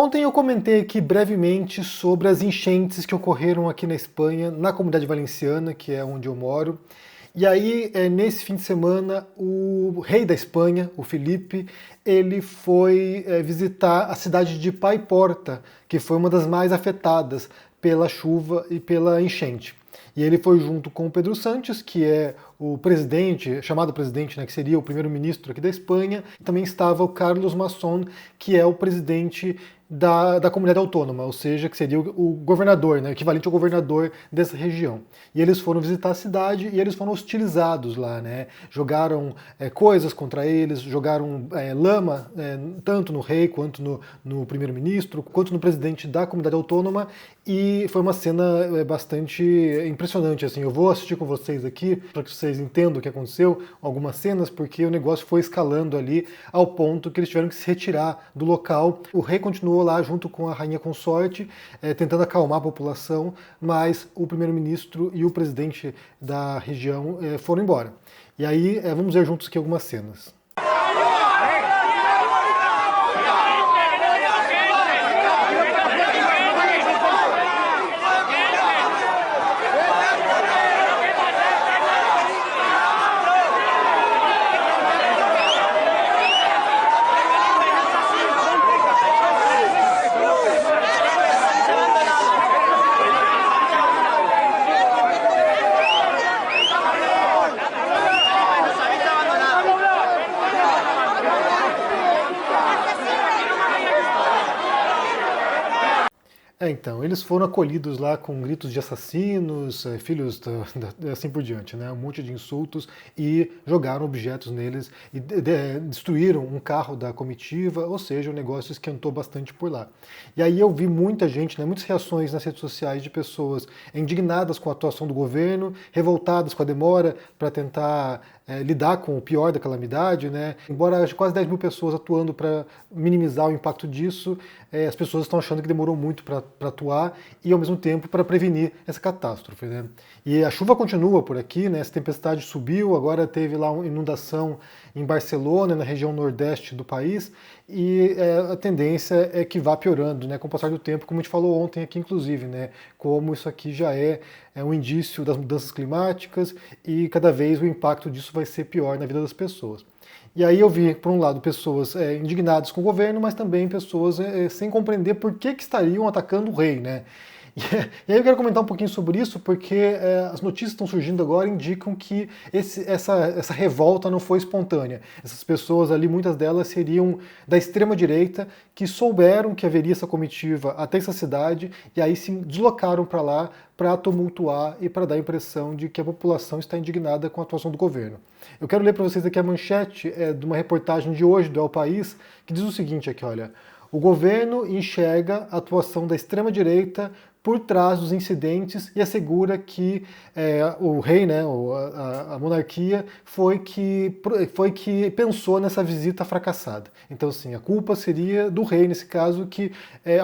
Ontem eu comentei aqui brevemente sobre as enchentes que ocorreram aqui na Espanha, na Comunidade Valenciana, que é onde eu moro. E aí, nesse fim de semana, o rei da Espanha, o Felipe, ele foi visitar a cidade de Paiporta, que foi uma das mais afetadas pela chuva e pela enchente. E ele foi junto com o Pedro Sánchez, que é o presidente, chamado presidente, né, que seria o primeiro-ministro aqui da Espanha. Também estava o Carlos Masson, que é o presidente da comunidade autônoma, ou seja, que seria o governador, né, o equivalente ao governador dessa região. E eles foram visitar a cidade e eles foram hostilizados lá, né? Jogaram coisas contra eles, jogaram lama tanto no rei quanto no primeiro-ministro, quanto no presidente da comunidade autônoma, e foi uma cena bastante impressionante, assim. Eu vou assistir com vocês aqui para que vocês entendam o que aconteceu, algumas cenas, porque o negócio foi escalando ali ao ponto que eles tiveram que se retirar do local. O rei continuou lá junto com a rainha consorte, tentando acalmar a população, mas o primeiro-ministro e o presidente da região foram embora. E aí, vamos ver juntos aqui algumas cenas. Então, eles foram acolhidos lá com gritos de assassinos, filhos, assim por diante, né? Um monte de insultos, e jogaram objetos neles e destruíram um carro da comitiva, ou seja, o negócio esquentou bastante por lá. E aí eu vi muita gente, né, muitas reações nas redes sociais de pessoas indignadas com a atuação do governo, revoltadas com a demora para tentar lidar com o pior da calamidade, né? Embora haja quase 10 mil pessoas atuando para minimizar o impacto disso, as pessoas estão achando que demorou muito para atuar e, ao mesmo tempo, para prevenir essa catástrofe, né? E a chuva continua por aqui, né? Essa tempestade subiu, agora teve lá uma inundação em Barcelona, na região nordeste do país, e a tendência é que vá piorando, né, com o passar do tempo, como a gente falou ontem aqui, inclusive, né, como isso aqui já é um indício das mudanças climáticas e cada vez o impacto disso vai ser pior na vida das pessoas. E aí eu vi, por um lado, pessoas indignadas com o governo, mas também pessoas sem compreender por que estariam atacando o rei, né? E aí eu quero comentar um pouquinho sobre isso, porque as notícias que estão surgindo agora indicam que essa revolta não foi espontânea. Essas pessoas ali, muitas delas seriam da extrema-direita, que souberam que haveria essa comitiva até essa cidade, e aí se deslocaram para lá para tumultuar e para dar a impressão de que a população está indignada com a atuação do governo. Eu quero ler para vocês aqui a manchete de uma reportagem de hoje do El País, que diz o seguinte aqui, olha: o governo enxerga a atuação da extrema-direita por trás dos incidentes e assegura que o rei, né, a monarquia, foi que pensou nessa visita fracassada. Então, assim, a culpa seria do rei, nesse caso, que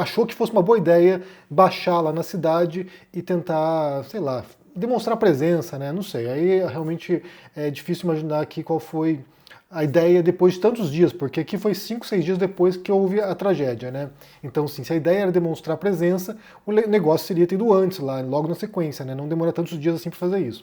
achou que fosse uma boa ideia baixar lá na cidade e tentar, sei lá, demonstrar presença, né? Não sei, aí realmente é difícil imaginar aqui qual foi a ideia depois de tantos dias, porque aqui foi 5, 6 dias depois que houve a tragédia, né? Então, sim, se a ideia era demonstrar presença, o negócio seria tido antes, lá, logo na sequência, né? Não demora tantos dias assim para fazer isso.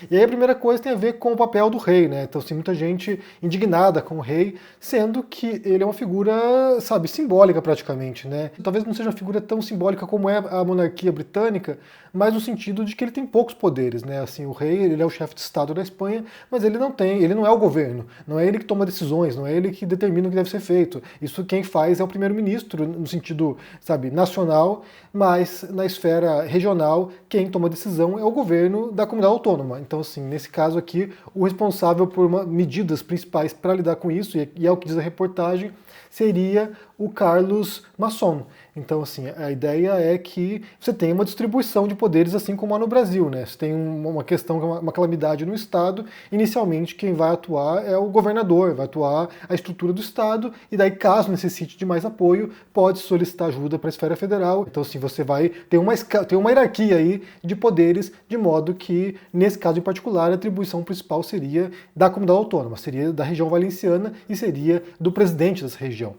E aí a primeira coisa tem a ver com o papel do rei, né? Então, assim, muita gente indignada com o rei, sendo que ele é uma figura, sabe, simbólica praticamente, né? Talvez não seja uma figura tão simbólica como é a monarquia britânica, mas no sentido de que ele tem poucos poderes, né? Assim, o rei, ele é o chefe de Estado da Espanha, mas ele não é o governo, não é ele que toma decisões, não é ele que determina o que deve ser feito. Isso quem faz é o primeiro-ministro, no sentido, sabe, nacional, mas na esfera regional, quem toma decisão é o governo da comunidade autônoma. Então, assim, nesse caso aqui, o responsável por medidas principais para lidar com isso, e é o que diz a reportagem, seria o Carlos Masson. Então, assim, a ideia é que você tenha uma distribuição de poderes assim como há no Brasil, né? Você tem uma questão, uma calamidade no Estado, inicialmente quem vai atuar é o governador, vai atuar a estrutura do Estado, e daí, caso necessite de mais apoio, pode solicitar ajuda para a esfera federal. Então, assim, você vai ter uma hierarquia aí de poderes, de modo que, nesse caso em particular, a atribuição principal seria da comunidade autônoma, seria da região valenciana e seria do presidente dessa região.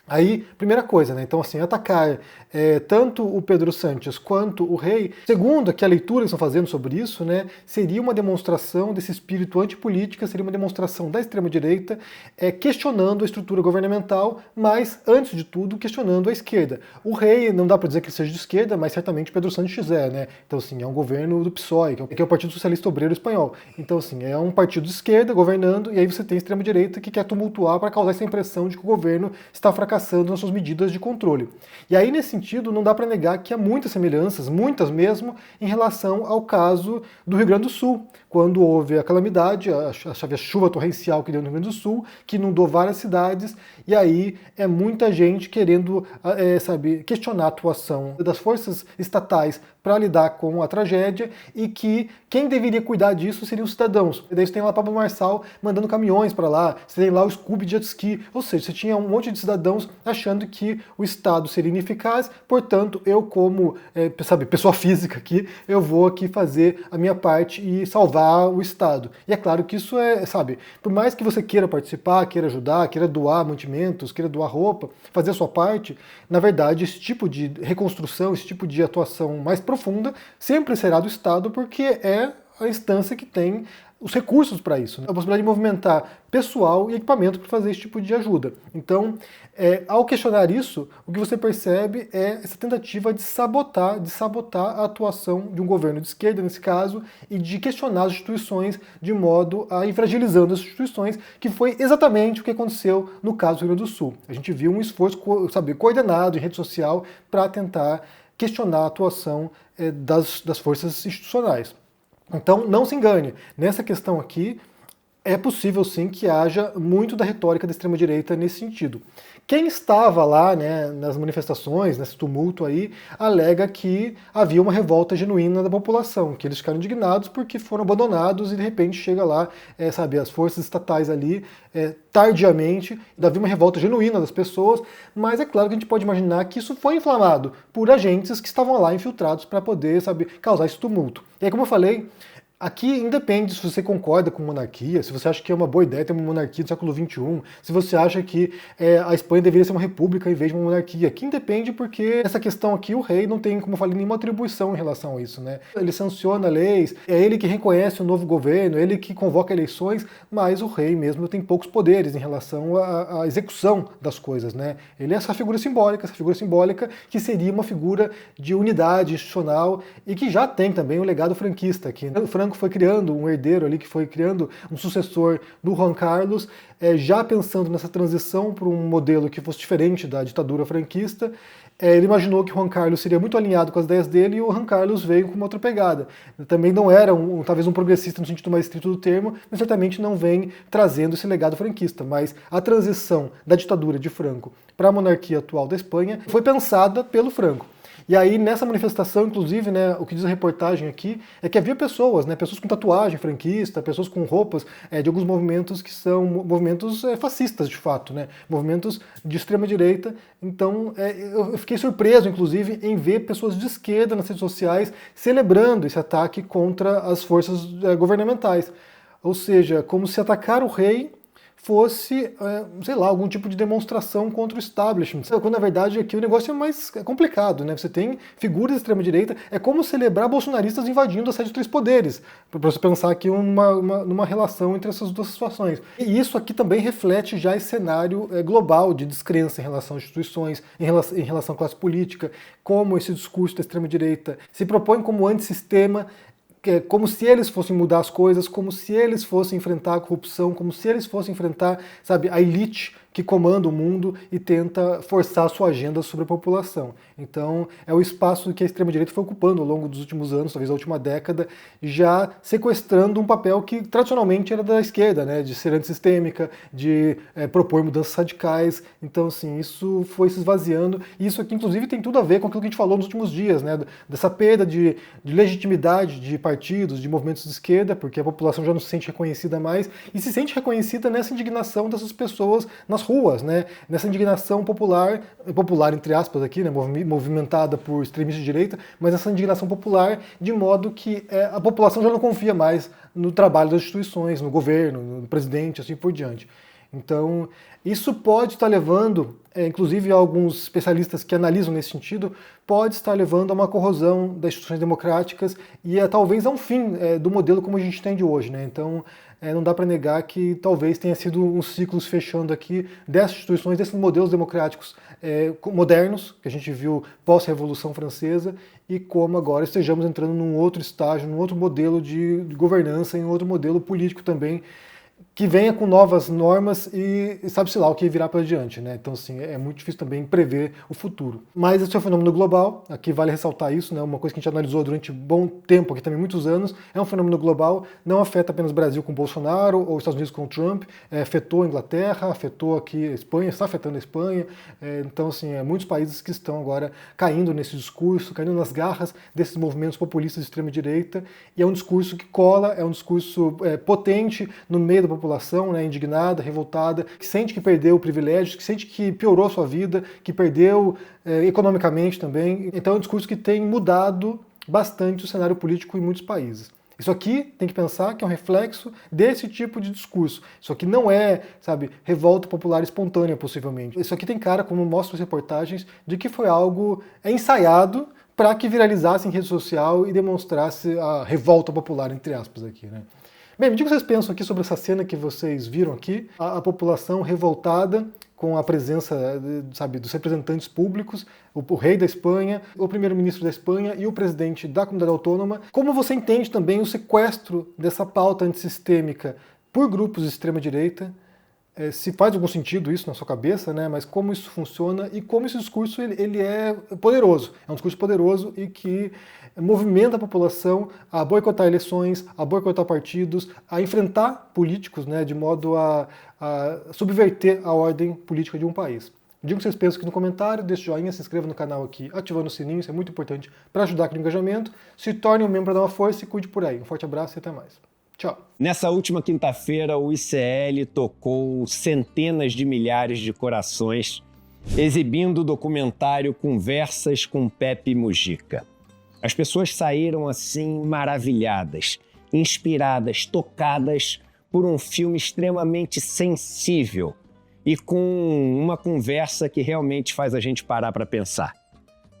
Aí, primeira coisa, né? Então, assim, atacar tanto o Pedro Sánchez quanto o rei, segundo aqui a leitura que estão fazendo sobre isso, né, seria uma demonstração desse espírito antipolítica, seria uma demonstração da extrema-direita questionando a estrutura governamental, mas, antes de tudo, questionando a esquerda. O rei, não dá para dizer que ele seja de esquerda, mas certamente Pedro Sánchez é, né? Então, assim, é um governo do PSOE, que é o Partido Socialista Obreiro Espanhol. Então, assim, é um partido de esquerda governando, e aí você tem a extrema-direita que quer tumultuar para causar essa impressão de que o governo está fracassando nas suas medidas de controle. E aí, nesse sentido, não dá para negar que há muitas semelhanças, muitas mesmo, em relação ao caso do Rio Grande do Sul, quando houve a calamidade, a chuva torrencial que deu no Rio Grande do Sul, que inundou várias cidades, e aí é muita gente querendo, questionar a atuação das forças estatais para lidar com a tragédia, e que quem deveria cuidar disso seriam os cidadãos. E daí você tem lá Pablo Marçal mandando caminhões para lá, você tem lá o Scooby Jet Ski, ou seja, você tinha um monte de cidadãos achando que o Estado seria ineficaz, portanto, eu como, pessoa física aqui, eu vou aqui fazer a minha parte e salvar o Estado. E é claro que isso por mais que você queira participar, queira ajudar, queira doar mantimentos, queira doar roupa, fazer a sua parte, na verdade, esse tipo de reconstrução, esse tipo de atuação mais profunda, sempre será do Estado, porque é a instância que tem os recursos para isso, né? A possibilidade de movimentar pessoal e equipamento para fazer esse tipo de ajuda. Então, ao questionar isso, o que você percebe é essa tentativa de sabotar a atuação de um governo de esquerda, nesse caso, e de questionar as instituições de modo a ir fragilizando as instituições, que foi exatamente o que aconteceu no caso do Rio Grande do Sul. A gente viu um esforço, coordenado em rede social para tentar questionar a atuação das forças institucionais. Então, não se engane, nessa questão aqui, é possível sim que haja muito da retórica da extrema-direita nesse sentido. Quem estava lá, né, nas manifestações, nesse tumulto aí, alega que havia uma revolta genuína da população, que eles ficaram indignados porque foram abandonados e de repente chega lá, as forças estatais ali, tardiamente, havia uma revolta genuína das pessoas, mas é claro que a gente pode imaginar que isso foi inflamado por agentes que estavam lá infiltrados para poder, causar esse tumulto. E aí, como eu falei, aqui independe se você concorda com monarquia, se você acha que é uma boa ideia ter uma monarquia do século XXI, se você acha que a Espanha deveria ser uma república em vez de uma monarquia. Aqui independe porque essa questão aqui, o rei não tem, como eu falei, nenhuma atribuição em relação a isso, né? Ele sanciona leis, é ele que reconhece o novo governo, é ele que convoca eleições, mas o rei mesmo tem poucos poderes em relação à execução das coisas, né? Ele é essa figura simbólica que seria uma figura de unidade institucional e que já tem também o legado franquista aqui, né? O Franco foi criando um herdeiro ali, que foi criando um sucessor do Juan Carlos, já pensando nessa transição para um modelo que fosse diferente da ditadura franquista. Ele imaginou que o Juan Carlos seria muito alinhado com as ideias dele e o Juan Carlos veio com uma outra pegada. Também não era talvez um progressista no sentido mais estrito do termo, mas certamente não vem trazendo esse legado franquista. Mas a transição da ditadura de Franco para a monarquia atual da Espanha foi pensada pelo Franco. E aí, nessa manifestação, inclusive, né, o que diz a reportagem aqui é que havia pessoas, né, pessoas com tatuagem franquista, pessoas com roupas de alguns movimentos que são movimentos fascistas, de fato, né, movimentos de extrema-direita. Então, eu fiquei surpreso, inclusive, em ver pessoas de esquerda nas redes sociais celebrando esse ataque contra as forças governamentais. Ou seja, como se atacar o rei fosse, algum tipo de demonstração contra o establishment. Quando na verdade aqui o negócio é mais complicado, né? Você tem figuras de extrema-direita, é como celebrar bolsonaristas invadindo a sede dos três poderes, para você pensar aqui numa relação entre essas duas situações. E isso aqui também reflete já esse cenário global de descrença em relação às instituições, em relação à classe política, como esse discurso da extrema-direita se propõe como antissistema, como se eles fossem mudar as coisas, como se eles fossem enfrentar a corrupção, como se eles fossem enfrentar, a elite que comanda o mundo e tenta forçar a sua agenda sobre a população. Então, é o espaço que a extrema-direita foi ocupando ao longo dos últimos anos, talvez a última década, já sequestrando um papel que tradicionalmente era da esquerda, né, de ser antissistêmica, de propor mudanças radicais. Então, assim, isso foi se esvaziando, e isso aqui, inclusive, tem tudo a ver com aquilo que a gente falou nos últimos dias, né, dessa perda de legitimidade de partidos, de movimentos de esquerda, porque a população já não se sente reconhecida mais, e se sente reconhecida nessa indignação dessas pessoas nas ruas, né? Nessa indignação popular entre aspas aqui, né? Movimentada por extremistas de direita, mas essa indignação popular de modo que a população já não confia mais no trabalho das instituições, no governo, no presidente, assim por diante. Então, isso pode estar levando, inclusive alguns especialistas que analisam nesse sentido, pode estar levando a uma corrosão das instituições democráticas e talvez a um fim do modelo como a gente tem de hoje, né? Então, não dá para negar que talvez tenha sido um ciclo se fechando aqui dessas instituições, desses modelos democráticos modernos, que a gente viu pós-Revolução Francesa, e como agora estejamos entrando num outro estágio, num outro modelo de governança, em outro modelo político também, que venha com novas normas e sabe-se lá o que virá para diante, né? Então, assim, é muito difícil também prever o futuro. Mas esse é um fenômeno global, aqui vale ressaltar isso, né? Uma coisa que a gente analisou durante um bom tempo, aqui também muitos anos, é um fenômeno global, não afeta apenas o Brasil com Bolsonaro ou os Estados Unidos com o Trump, afetou a Inglaterra, afetou aqui a Espanha, está afetando a Espanha, então, assim, muitos países que estão agora caindo nesse discurso, caindo nas garras desses movimentos populistas de extrema-direita, e é um discurso que cola, é um discurso potente no meio da população, né, indignada, revoltada, que sente que perdeu privilégios, que sente que piorou a sua vida, que perdeu economicamente também. Então é um discurso que tem mudado bastante o cenário político em muitos países. Isso aqui tem que pensar que é um reflexo desse tipo de discurso. Isso aqui não é, sabe, revolta popular espontânea, possivelmente. Isso aqui tem cara, como mostram as reportagens, de que foi algo ensaiado para que viralizasse em rede social e demonstrasse a revolta popular, entre aspas, aqui, né? Bem, me diga o que vocês pensam aqui sobre essa cena que vocês viram aqui, a população revoltada com a presença, sabe, dos representantes públicos, o rei da Espanha, o primeiro-ministro da Espanha e o presidente da comunidade autônoma. Como você entende também o sequestro dessa pauta antissistêmica por grupos de extrema-direita? Se faz algum sentido isso na sua cabeça, né? Mas como isso funciona e como esse discurso ele é poderoso. É um discurso poderoso e que movimenta a população a boicotar eleições, a boicotar partidos, a enfrentar políticos, né? De modo a subverter a ordem política de um país. Diga o que vocês pensam aqui no comentário, deixe o joinha, se inscreva no canal aqui, ativando o sininho, isso é muito importante para ajudar aqui no engajamento. Se torne um membro para dar uma força e cuide por aí. Um forte abraço e até mais. Tchau. Nessa última quinta-feira, o ICL tocou centenas de milhares de corações, exibindo o documentário Conversas com Pepe Mujica. As pessoas saíram assim maravilhadas, inspiradas, tocadas por um filme extremamente sensível e com uma conversa que realmente faz a gente parar para pensar.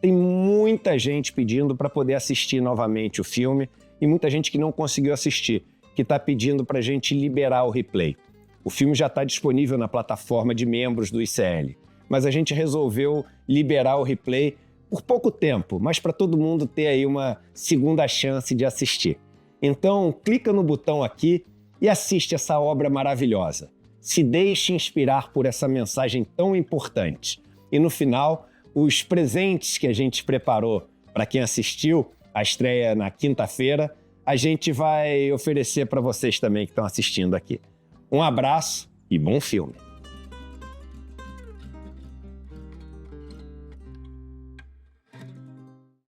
Tem muita gente pedindo para poder assistir novamente o filme e muita gente que não conseguiu assistir, que está pedindo para a gente liberar o replay. O filme já está disponível na plataforma de membros do ICL, mas a gente resolveu liberar o replay por pouco tempo, mas para todo mundo ter aí uma segunda chance de assistir. Então, clica no botão aqui e assiste essa obra maravilhosa. Se deixe inspirar por essa mensagem tão importante. E no final, os presentes que a gente preparou para quem assistiu a estreia na quinta-feira, a gente vai oferecer para vocês também que estão assistindo aqui. Um abraço e bom filme!